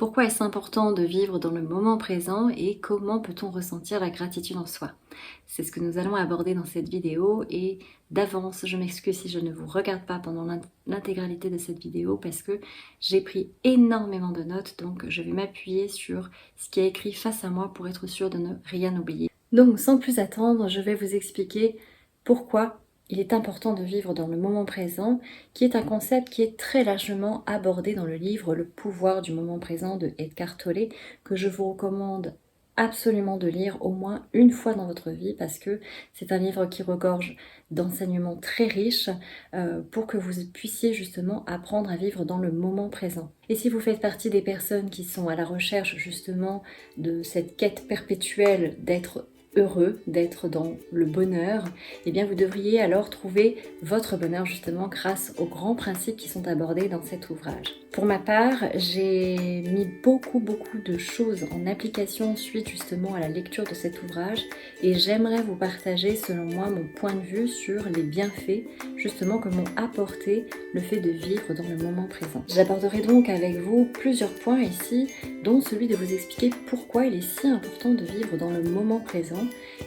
Pourquoi est-ce important de vivre dans le moment présent et comment peut-on ressentir la gratitude en soi? C'est ce que nous allons aborder dans cette vidéo et d'avance, je m'excuse si je ne vous regarde pas pendant l'intégralité de cette vidéo parce que j'ai pris énormément de notes, donc je vais m'appuyer sur ce qui est écrit face à moi pour être sûre de ne rien oublier. Donc sans plus attendre, je vais vous expliquer pourquoi il est important de vivre dans le moment présent, qui est un concept qui est très largement abordé dans le livre Le pouvoir du moment présent de Eckhart Tolle, que je vous recommande absolument de lire au moins une fois dans votre vie parce que c'est un livre qui regorge d'enseignements très riches pour que vous puissiez justement apprendre à vivre dans le moment présent. Et si vous faites partie des personnes qui sont à la recherche justement de cette quête perpétuelle d'être heureux, d'être dans le bonheur, eh bien vous devriez alors trouver votre bonheur justement grâce aux grands principes qui sont abordés dans cet ouvrage. Pour ma part, j'ai mis beaucoup de choses en application suite justement à la lecture de cet ouvrage et j'aimerais vous partager selon moi mon point de vue sur les bienfaits justement que m'ont apporté le fait de vivre dans le moment présent. J'aborderai donc avec vous plusieurs points ici, dont celui de vous expliquer pourquoi il est si important de vivre dans le moment présent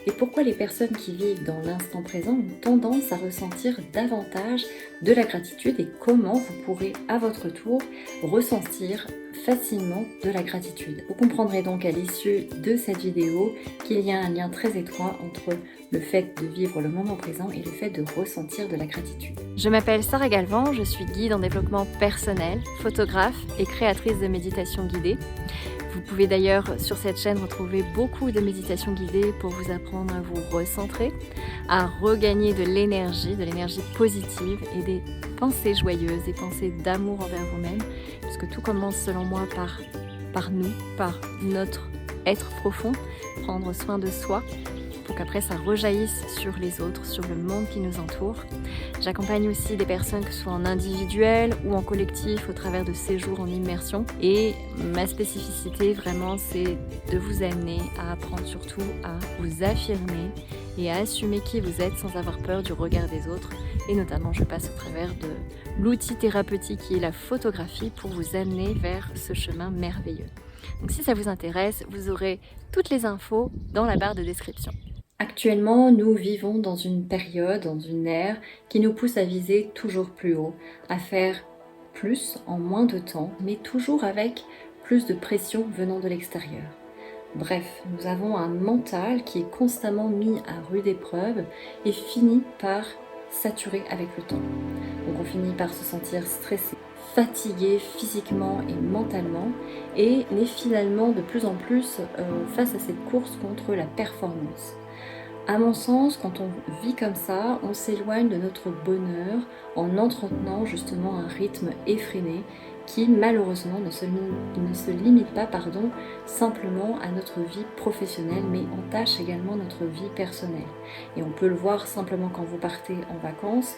et pourquoi les personnes qui vivent dans l'instant présent ont tendance à ressentir davantage de la gratitude et comment vous pourrez à votre tour ressentir facilement de la gratitude. Vous comprendrez donc à l'issue de cette vidéo qu'il y a un lien très étroit entre le fait de vivre le moment présent et le fait de ressentir de la gratitude. Je m'appelle Sarah Galvan, je suis guide en développement personnel, photographe et créatrice de méditation guidée. Vous pouvez d'ailleurs sur cette chaîne retrouver beaucoup de méditations guidées pour vous apprendre à vous recentrer, à regagner de l'énergie positive et des pensées joyeuses, des pensées d'amour envers vous-même, puisque tout commence selon moi par nous, par notre être profond, prendre soin de soi, pour qu'après ça rejaillisse sur les autres, sur le monde qui nous entoure. J'accompagne aussi des personnes que ce soit en individuel ou en collectif au travers de séjours en immersion. Et ma spécificité vraiment c'est de vous amener à apprendre surtout à vous affirmer et à assumer qui vous êtes sans avoir peur du regard des autres. Et notamment je passe au travers de l'outil thérapeutique qui est la photographie pour vous amener vers ce chemin merveilleux. Donc si ça vous intéresse, vous aurez toutes les infos dans la barre de description. Actuellement, nous vivons dans une période, dans une ère qui nous pousse à viser toujours plus haut, à faire plus en moins de temps, mais toujours avec plus de pression venant de l'extérieur. Bref, nous avons un mental qui est constamment mis à rude épreuve et finit par saturer avec le temps. Donc on finit par se sentir stressé, fatigué physiquement et mentalement et on est finalement de plus en plus face à cette course contre la performance. À mon sens, quand on vit comme ça, on s'éloigne de notre bonheur en entretenant justement un rythme effréné qui malheureusement ne se limite pas simplement à notre vie professionnelle, mais entache également notre vie personnelle. Et on peut le voir simplement quand vous partez en vacances.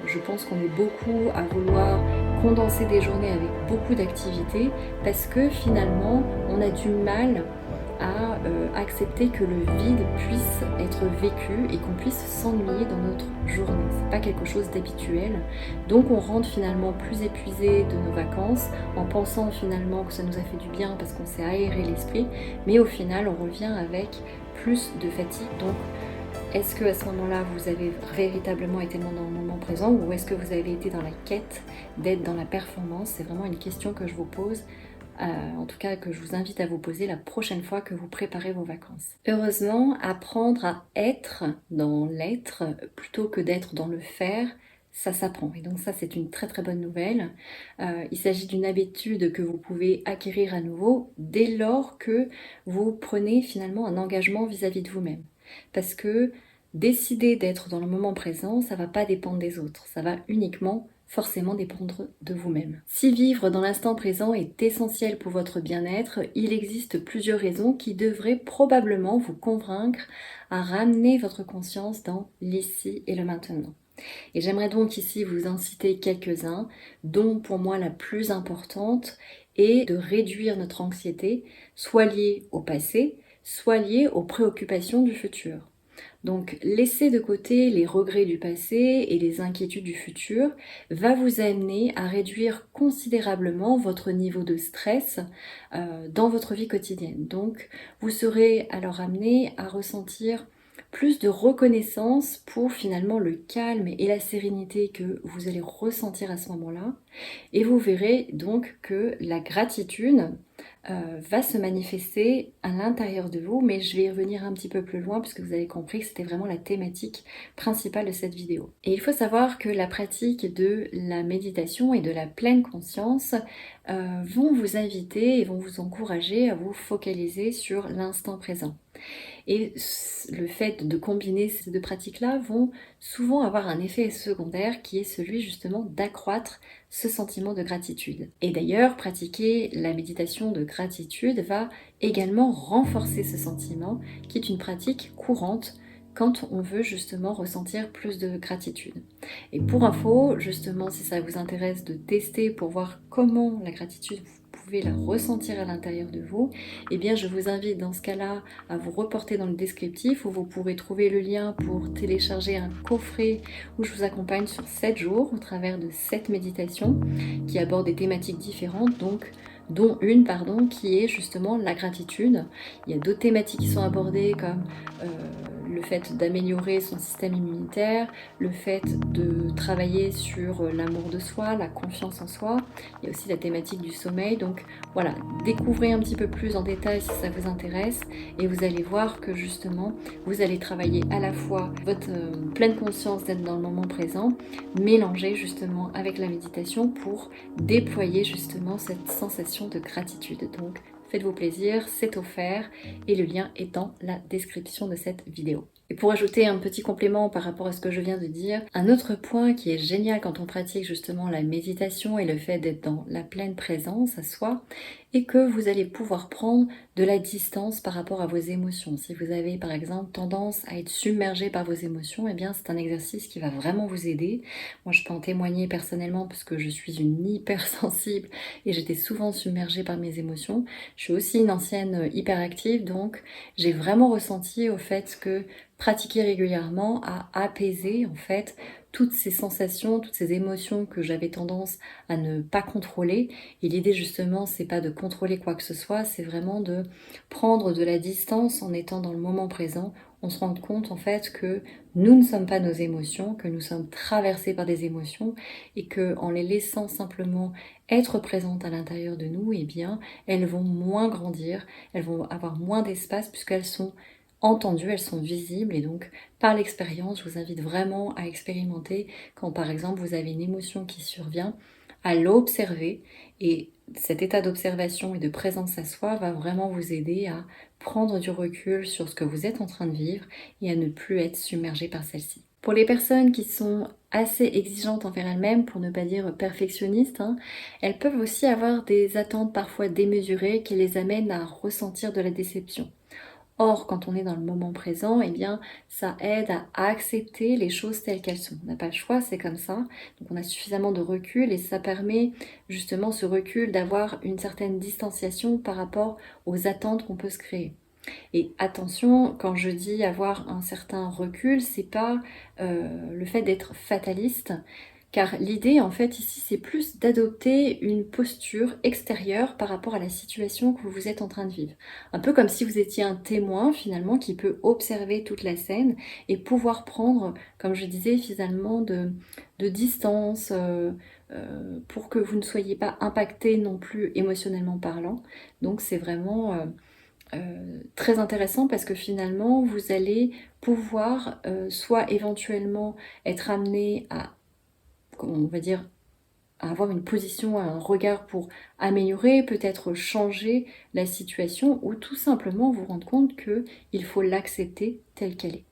Je pense qu'on est beaucoup à vouloir condenser des journées avec beaucoup d'activités parce que finalement, on a du mal à accepter que le vide puisse être vécu et qu'on puisse s'ennuyer dans notre journée. C'est pas quelque chose d'habituel. Donc on rentre finalement plus épuisé de nos vacances en pensant finalement que ça nous a fait du bien parce qu'on s'est aéré l'esprit, mais au final on revient avec plus de fatigue. Donc est-ce que à ce moment-là vous avez véritablement été dans le moment présent ou est-ce que vous avez été dans la quête d'être dans la performance? C'est vraiment une question que je vous pose. En tout cas que je vous invite à vous poser la prochaine fois que vous préparez vos vacances. Heureusement, apprendre à être dans l'être plutôt que d'être dans le faire, ça s'apprend. Et donc ça, c'est une très bonne nouvelle. Il s'agit d'une habitude que vous pouvez acquérir à nouveau dès lors que vous prenez finalement un engagement vis-à-vis de vous-même. Parce que décider d'être dans le moment présent, ça ne va pas dépendre des autres. Ça va uniquement forcément dépendre de vous-même. Si vivre dans l'instant présent est essentiel pour votre bien-être, il existe plusieurs raisons qui devraient probablement vous convaincre à ramener votre conscience dans l'ici et le maintenant. Et j'aimerais donc ici vous en citer quelques-uns, dont pour moi la plus importante est de réduire notre anxiété, soit liée au passé, soit liée aux préoccupations du futur. Donc laisser de côté les regrets du passé et les inquiétudes du futur va vous amener à réduire considérablement votre niveau de stress dans votre vie quotidienne. Donc vous serez alors amené à ressentir plus de reconnaissance pour finalement le calme et la sérénité que vous allez ressentir à ce moment-là. Et vous verrez donc que la gratitude va se manifester à l'intérieur de vous, mais je vais y revenir un petit peu plus loin puisque vous avez compris que c'était vraiment la thématique principale de cette vidéo. Et il faut savoir que la pratique de la méditation et de la pleine conscience vont vous inviter et vont vous encourager à vous focaliser sur l'instant présent. Et le fait de combiner ces deux pratiques-là vont souvent avoir un effet secondaire qui est celui justement d'accroître ce sentiment de gratitude. Et d'ailleurs, pratiquer la méditation de gratitude va également renforcer ce sentiment qui est une pratique courante quand on veut justement ressentir plus de gratitude. Et pour info, justement, si ça vous intéresse de tester pour voir comment la gratitude vous pouvez la ressentir à l'intérieur de vous, eh bien je vous invite dans ce cas-là à vous reporter dans le descriptif où vous pourrez trouver le lien pour télécharger un coffret où je vous accompagne sur 7 jours au travers de 7 méditations qui abordent des thématiques différentes, dont une qui est justement la gratitude. Il y a d'autres thématiques qui sont abordées comme le fait d'améliorer son système immunitaire, le fait de travailler sur l'amour de soi, la confiance en soi. Il y a aussi la thématique du sommeil. Donc voilà, découvrez un petit peu plus en détail si ça vous intéresse et vous allez voir que justement, vous allez travailler à la fois votre pleine conscience d'être dans le moment présent, mélangé justement avec la méditation pour déployer justement cette sensation de gratitude. Donc faites-vous plaisir, c'est offert et le lien est dans la description de cette vidéo. Et pour ajouter un petit complément par rapport à ce que je viens de dire, un autre point qui est génial quand on pratique justement la méditation et le fait d'être dans la pleine présence à soi, est que vous allez pouvoir prendre de la distance par rapport à vos émotions. Si vous avez par exemple tendance à être submergé par vos émotions, eh bien c'est un exercice qui va vraiment vous aider. Moi je peux en témoigner personnellement parce que je suis une hypersensible et j'étais souvent submergée par mes émotions. Je suis aussi une ancienne hyperactive, donc j'ai vraiment ressenti au fait que pratiquer régulièrement a apaisé en fait toutes ces sensations, toutes ces émotions que j'avais tendance à ne pas contrôler. Et l'idée justement, c'est pas de contrôler quoi que ce soit, c'est vraiment de prendre de la distance en étant dans le moment présent. On se rend compte en fait que nous ne sommes pas nos émotions, que nous sommes traversés par des émotions et que en les laissant simplement être présentes à l'intérieur de nous, eh bien, elles vont moins grandir, elles vont avoir moins d'espace puisqu'elles sont entendues, elles sont visibles et donc par l'expérience, je vous invite vraiment à expérimenter quand par exemple vous avez une émotion qui survient, à l'observer et cet état d'observation et de présence à soi va vraiment vous aider à prendre du recul sur ce que vous êtes en train de vivre et à ne plus être submergé par celle-ci. Pour les personnes qui sont assez exigeantes envers elles-mêmes, pour ne pas dire perfectionnistes, elles peuvent aussi avoir des attentes parfois démesurées qui les amènent à ressentir de la déception. Or, quand on est dans le moment présent, eh bien, ça aide à accepter les choses telles qu'elles sont. On n'a pas le choix, c'est comme ça. Donc, on a suffisamment de recul et ça permet justement ce recul d'avoir une certaine distanciation par rapport aux attentes qu'on peut se créer. Et attention, quand je dis avoir un certain recul, c'est pas le fait d'être fataliste. Car l'idée, en fait, ici, c'est plus d'adopter une posture extérieure par rapport à la situation que vous êtes en train de vivre. Un peu comme si vous étiez un témoin, finalement, qui peut observer toute la scène et pouvoir prendre, comme je disais, finalement, de distance pour que vous ne soyez pas impacté non plus émotionnellement parlant. Donc, c'est vraiment très intéressant parce que finalement, vous allez pouvoir soit éventuellement être amené à on va dire, à avoir une position, un regard pour améliorer, peut-être changer la situation ou tout simplement vous rendre compte qu'il faut l'accepter telle qu'elle est.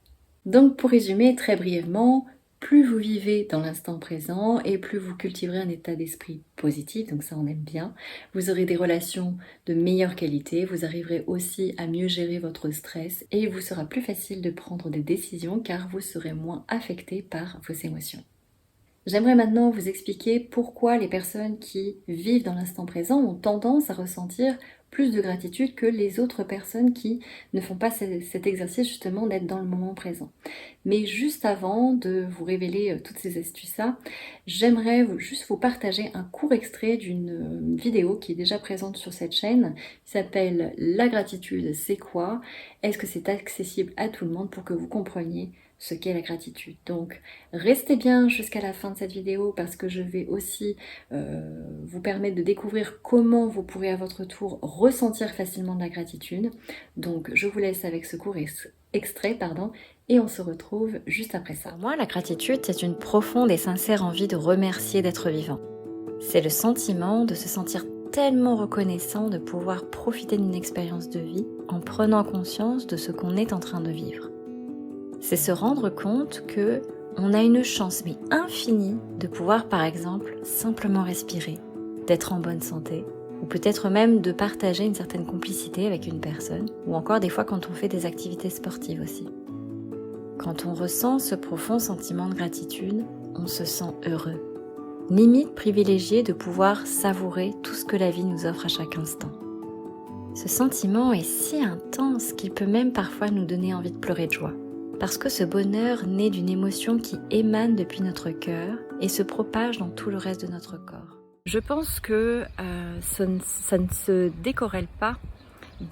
Donc pour résumer très brièvement, plus vous vivez dans l'instant présent et plus vous cultiverez un état d'esprit positif, donc ça on aime bien, vous aurez des relations de meilleure qualité, vous arriverez aussi à mieux gérer votre stress et il vous sera plus facile de prendre des décisions car vous serez moins affecté par vos émotions. J'aimerais maintenant vous expliquer pourquoi les personnes qui vivent dans l'instant présent ont tendance à ressentir plus de gratitude que les autres personnes qui ne font pas cet exercice justement d'être dans le moment présent. Mais juste avant de vous révéler toutes ces astuces-là, j'aimerais juste vous partager un court extrait d'une vidéo qui est déjà présente sur cette chaîne, qui s'appelle La gratitude, c'est quoi? Est-ce que c'est accessible à tout le monde pour que vous compreniez ce qu'est la gratitude? Donc restez bien jusqu'à la fin de cette vidéo parce que je vais aussi vous permettre de découvrir comment vous pourrez à votre tour ressentir facilement de la gratitude. Donc je vous laisse avec ce court extrait, et on se retrouve juste après ça. Pour moi, la gratitude, c'est une profonde et sincère envie de remercier d'être vivant. C'est le sentiment de se sentir tellement reconnaissant de pouvoir profiter d'une expérience de vie en prenant conscience de ce qu'on est en train de vivre. C'est se rendre compte que on a une chance mais infinie de pouvoir par exemple simplement respirer, d'être en bonne santé, ou peut-être même de partager une certaine complicité avec une personne, ou encore des fois quand on fait des activités sportives aussi. Quand on ressent ce profond sentiment de gratitude, on se sent heureux, limite privilégié de pouvoir savourer tout ce que la vie nous offre à chaque instant. Ce sentiment est si intense qu'il peut même parfois nous donner envie de pleurer de joie, parce que ce bonheur naît d'une émotion qui émane depuis notre cœur et se propage dans tout le reste de notre corps. Je pense que ça ne se décorrèle pas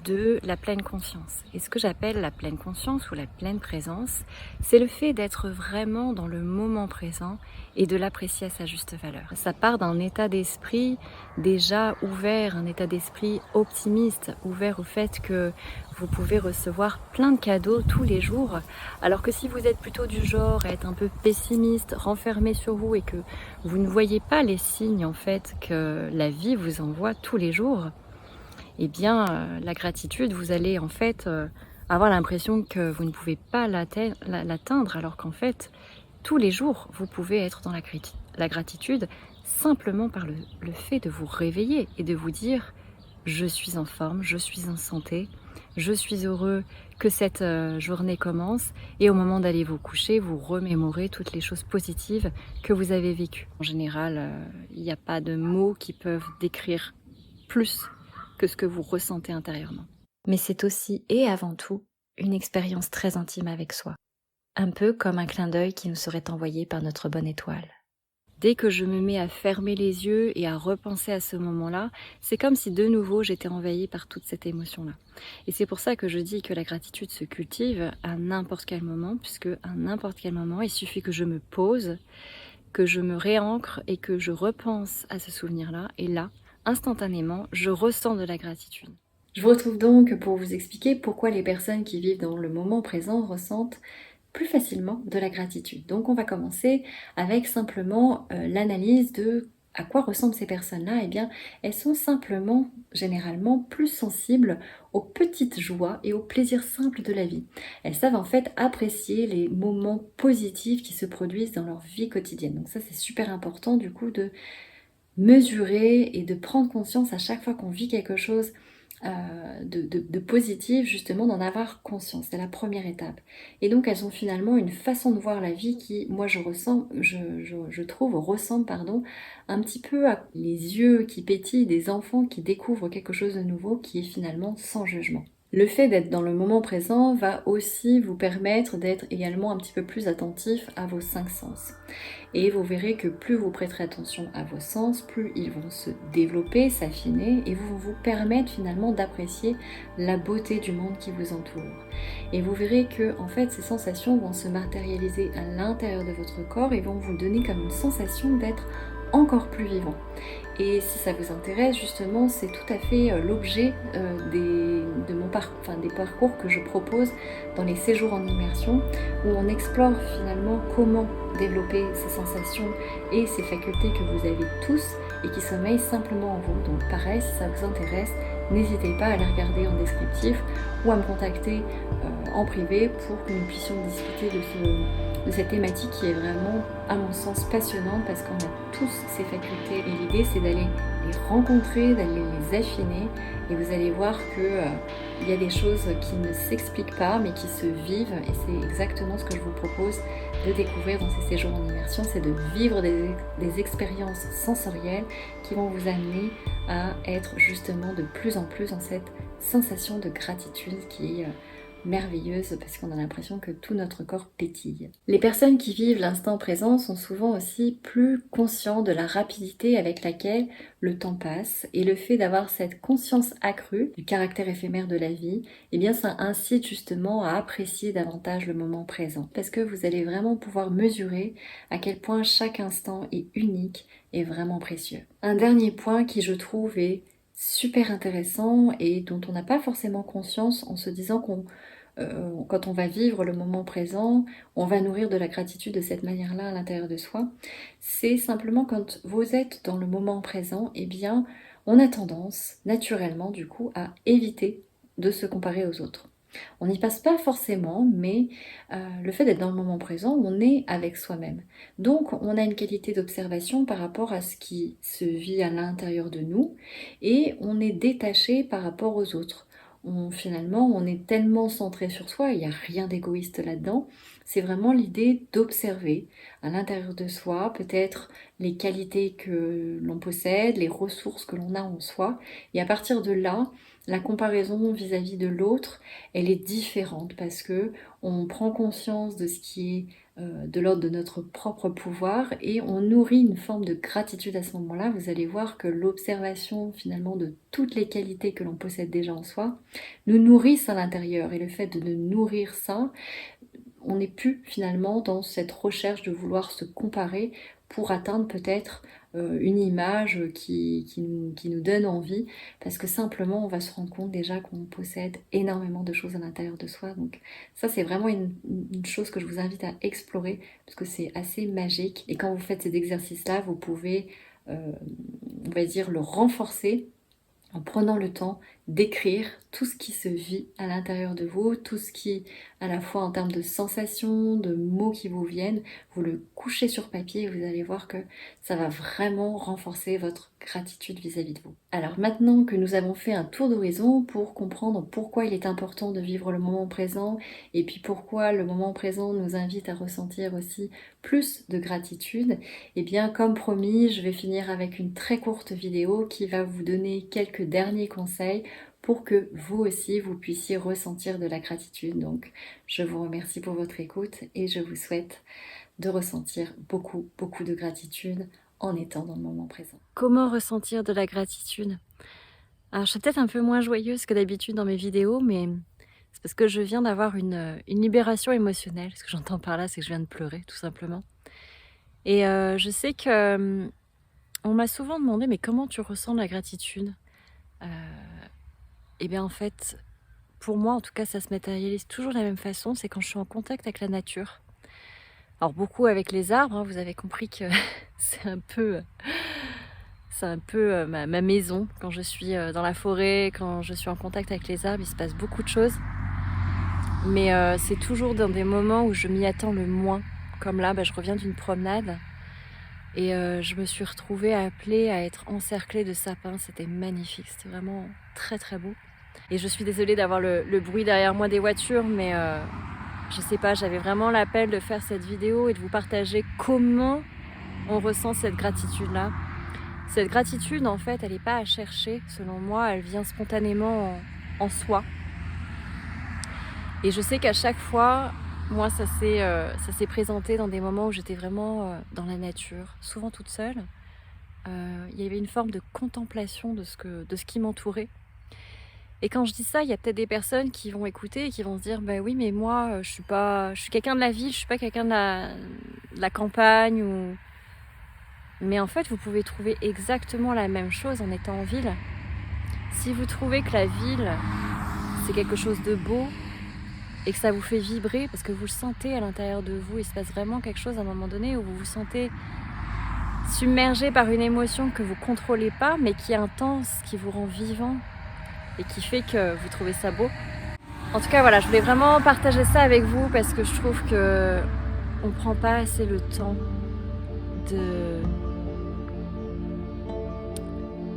de la pleine conscience. Et ce que j'appelle la pleine conscience ou la pleine présence, c'est le fait d'être vraiment dans le moment présent et de l'apprécier à sa juste valeur. Ça part d'un état d'esprit déjà ouvert, un état d'esprit optimiste, ouvert au fait que vous pouvez recevoir plein de cadeaux tous les jours, alors que si vous êtes plutôt du genre à être un peu pessimiste, renfermé sur vous et que vous ne voyez pas les signes en fait que la vie vous envoie tous les jours, eh bien, la gratitude, vous allez en fait avoir l'impression que vous ne pouvez pas l'atteindre, alors qu'en fait, tous les jours, vous pouvez être dans la gratitude simplement par le fait de vous réveiller et de vous dire « je suis en forme, je suis en santé, je suis heureux que cette journée commence » et au moment d'aller vous coucher, vous remémorez toutes les choses positives que vous avez vécues. En général, il n'y a pas de mots qui peuvent décrire plus que ce que vous ressentez intérieurement. Mais c'est aussi et avant tout une expérience très intime avec soi, un peu comme un clin d'œil qui nous serait envoyé par notre bonne étoile. Dès que je me mets à fermer les yeux et à repenser à ce moment-là, c'est comme si de nouveau j'étais envahie par toute cette émotion-là. Et c'est pour ça que je dis que la gratitude se cultive à n'importe quel moment, puisque à n'importe quel moment, il suffit que je me pose, que je me réancre et que je repense à ce souvenir-là, et là, instantanément, je ressens de la gratitude. Je vous retrouve donc pour vous expliquer pourquoi les personnes qui vivent dans le moment présent ressentent plus facilement de la gratitude. Donc on va commencer avec simplement l'analyse de à quoi ressemblent ces personnes-là. Eh bien, elles sont simplement, généralement, plus sensibles aux petites joies et aux plaisirs simples de la vie. Elles savent en fait apprécier les moments positifs qui se produisent dans leur vie quotidienne. Donc ça, c'est super important du coup de mesurer et de prendre conscience à chaque fois qu'on vit quelque chose de positif, justement d'en avoir conscience. C'est la première étape. Et donc elles ont finalement une façon de voir la vie qui, moi je trouve, ressemble un petit peu à les yeux qui pétillent des enfants qui découvrent quelque chose de nouveau qui est finalement sans jugement. Le fait d'être dans le moment présent va aussi vous permettre d'être également un petit peu plus attentif à vos 5 sens. Et vous verrez que plus vous prêterez attention à vos sens, plus ils vont se développer, s'affiner et vont vous permettre finalement d'apprécier la beauté du monde qui vous entoure. Et vous verrez que en fait ces sensations vont se matérialiser à l'intérieur de votre corps et vont vous donner comme une sensation d'être encore plus vivant. Et si ça vous intéresse, justement, c'est tout à fait l'objet des parcours que je propose dans les séjours en immersion, où on explore finalement comment développer ces sensations et ces facultés que vous avez tous et qui sommeillent simplement en vous. Donc pareil, si ça vous intéresse, n'hésitez pas à les regarder en descriptif ou à me contacter en privé pour que nous puissions discuter de cette thématique qui est vraiment, à mon sens, passionnante parce qu'on a tous ces facultés et l'idée c'est d'aller les rencontrer, d'aller les affiner et vous allez voir que il y a des choses qui ne s'expliquent pas mais qui se vivent et c'est exactement ce que je vous propose de découvrir dans ces séjours en immersion, c'est de vivre des expériences sensorielles qui vont vous amener à être justement de plus en plus dans cette sensation de gratitude qui est merveilleuse parce qu'on a l'impression que tout notre corps pétille. Les personnes qui vivent l'instant présent sont souvent aussi plus conscients de la rapidité avec laquelle le temps passe et le fait d'avoir cette conscience accrue du caractère éphémère de la vie, eh bien ça incite justement à apprécier davantage le moment présent parce que vous allez vraiment pouvoir mesurer à quel point chaque instant est unique et vraiment précieux. Un dernier point qui je trouve est super intéressant et dont on n'a pas forcément conscience en se disant quand on va vivre le moment présent, on va nourrir de la gratitude de cette manière-là à l'intérieur de soi. C'est simplement quand vous êtes dans le moment présent, eh bien, on a tendance naturellement du coup à éviter de se comparer aux autres. On n'y passe pas forcément, mais le fait d'être dans le moment présent, on est avec soi-même. Donc, on a une qualité d'observation par rapport à ce qui se vit à l'intérieur de nous et on est détaché par rapport aux autres. Finalement, on est tellement centré sur soi, il n'y a rien d'égoïste là-dedans. C'est vraiment l'idée d'observer à l'intérieur de soi, peut-être les qualités que l'on possède, les ressources que l'on a en soi. Et à partir de là, la comparaison vis-à-vis de l'autre, elle est différente parce que on prend conscience de ce qui est de l'ordre de notre propre pouvoir et on nourrit une forme de gratitude à ce moment-là. Vous allez voir que l'observation finalement de toutes les qualités que l'on possède déjà en soi nous nourrissent à l'intérieur et le fait de nourrir ça, on n'est plus finalement dans cette recherche de vouloir se comparer pour atteindre peut-être une image qui nous donne envie, parce que simplement on va se rendre compte déjà qu'on possède énormément de choses à l'intérieur de soi. Donc ça c'est vraiment une chose que je vous invite à explorer, parce que c'est assez magique. Et quand vous faites cet exercice-là, vous pouvez, on va dire, le renforcer en prenant le temps d'écrire tout ce qui se vit à l'intérieur de vous, tout ce qui, à la fois en termes de sensations, de mots qui vous viennent, vous le couchez sur papier et vous allez voir que ça va vraiment renforcer votre gratitude vis-à-vis de vous. Alors maintenant que nous avons fait un tour d'horizon pour comprendre pourquoi il est important de vivre le moment présent et puis pourquoi le moment présent nous invite à ressentir aussi plus de gratitude, et bien comme promis, je vais finir avec une très courte vidéo qui va vous donner quelques derniers conseils pour que vous aussi vous puissiez ressentir de la gratitude. Donc je vous remercie pour votre écoute et je vous souhaite de ressentir beaucoup de gratitude en étant dans le moment présent. Comment ressentir de la gratitude? Alors je suis peut-être un peu moins joyeuse que d'habitude dans mes vidéos, mais c'est parce que je viens d'avoir une libération émotionnelle. Ce que j'entends par là, c'est que je viens de pleurer, tout simplement. Et je sais que on m'a souvent demandé, mais comment tu ressens la gratitude? Et bien en fait, pour moi en tout cas, ça se matérialise toujours de la même façon, c'est quand je suis en contact avec la nature. Alors beaucoup avec les arbres, hein, vous avez compris que c'est un peu ma maison. Quand je suis dans la forêt, quand je suis en contact avec les arbres, il se passe beaucoup de choses. Mais c'est toujours dans des moments où je m'y attends le moins. Comme là, je reviens d'une promenade et je me suis retrouvée appelée à être encerclée de sapins. C'était magnifique, c'était vraiment très très beau. Et je suis désolée d'avoir le bruit derrière moi des voitures, mais je sais pas, j'avais vraiment l'appel de faire cette vidéo et de vous partager comment on ressent cette gratitude-là. Cette gratitude, en fait, elle n'est pas à chercher, selon moi, elle vient spontanément en soi. Et je sais qu'à chaque fois, moi, ça s'est présenté dans des moments où j'étais vraiment dans la nature, souvent toute seule. Il y avait une forme de contemplation de ce qui m'entourait. Et quand je dis ça, il y a peut-être des personnes qui vont écouter et qui vont se dire bah oui, mais moi, je suis quelqu'un de la ville, je suis pas quelqu'un de la campagne. Mais en fait, vous pouvez trouver exactement la même chose en étant en ville. Si vous trouvez que la ville, c'est quelque chose de beau et que ça vous fait vibrer parce que vous le sentez à l'intérieur de vous, il se passe vraiment quelque chose à un moment donné où vous vous sentez submergé par une émotion que vous contrôlez pas, mais qui est intense, qui vous rend vivant et qui fait que vous trouvez ça beau. En tout cas, voilà, je voulais vraiment partager ça avec vous parce que je trouve que on ne prend pas assez le temps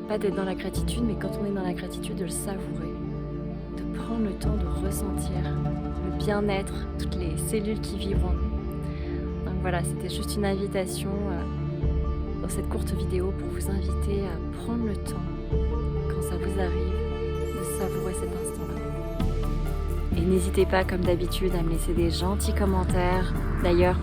pas d'être dans la gratitude, mais quand on est dans la gratitude, de le savourer, de prendre le temps de ressentir le bien-être, toutes les cellules qui vibrent en nous. Donc voilà, c'était juste une invitation dans cette courte vidéo pour vous inviter à prendre le temps, quand ça vous arrive, de savourer cet instant-là. Et n'hésitez pas, comme d'habitude, à me laisser des gentils commentaires. D'ailleurs,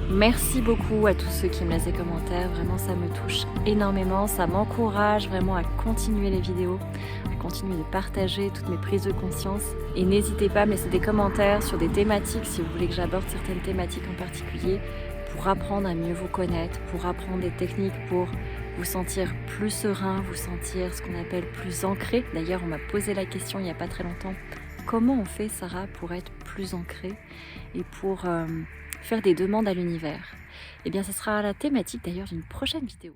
merci beaucoup à tous ceux qui me laissent des commentaires, vraiment ça me touche énormément, ça m'encourage vraiment à continuer les vidéos, à continuer de partager toutes mes prises de conscience. Et n'hésitez pas à me laisser des commentaires sur des thématiques, si vous voulez que j'aborde certaines thématiques en particulier, pour apprendre à mieux vous connaître, pour apprendre des techniques pour vous sentir plus serein, vous sentir ce qu'on appelle plus ancré. D'ailleurs, on m'a posé la question il n'y a pas très longtemps, comment on fait, Sarah, pour être plus ancré et pour faire des demandes à l'univers? Eh bien, ce sera la thématique d'ailleurs d'une prochaine vidéo.